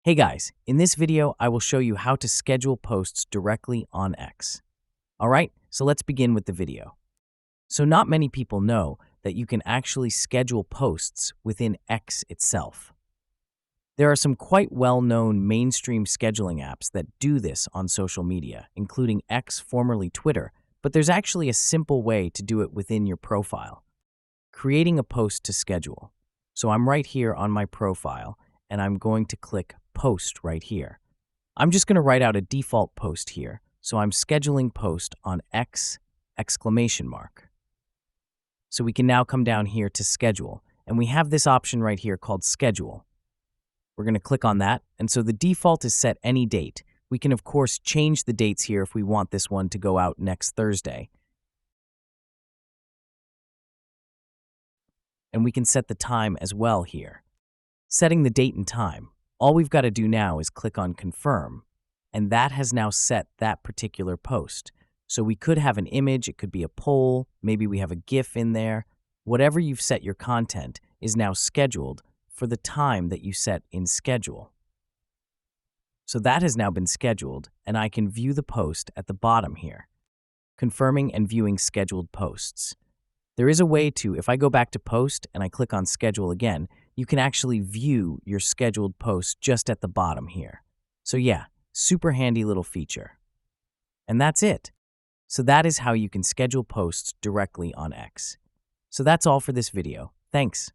Hey guys, in this video, I will show you how to schedule posts directly on X. All right, so let's begin with the video. So not many people know that you can actually schedule posts within X itself. There are some quite well-known mainstream scheduling apps that do this on social media, including X, formerly Twitter, but there's actually a simple way to do it within your profile. Creating a post to schedule. So I'm right here on my profile, and I'm going to click Post right here. I'm just going to write out a default post here. So I'm scheduling post on X exclamation mark. So we can now come down here to schedule, and we have this option right here called schedule. We're going to click on that, and so the default is set any date. We can of course change the dates here if we want this one to go out next Thursday. And we can set the time as well here. Setting the date and time. All we've got to do now is click on confirm, and that has now set that particular post. So we could have an image, it could be a poll, maybe we have a GIF in there. Whatever you've set your content is now scheduled for the time that you set in schedule. So that has now been scheduled, and I can view the post at the bottom here. Confirming and viewing scheduled posts. There is a way to, if I go back to post and I click on schedule again, you can actually view your scheduled post just at the bottom here. So yeah, super handy little feature. And that's it. So that is how you can schedule posts directly on X. So that's all for this video. Thanks.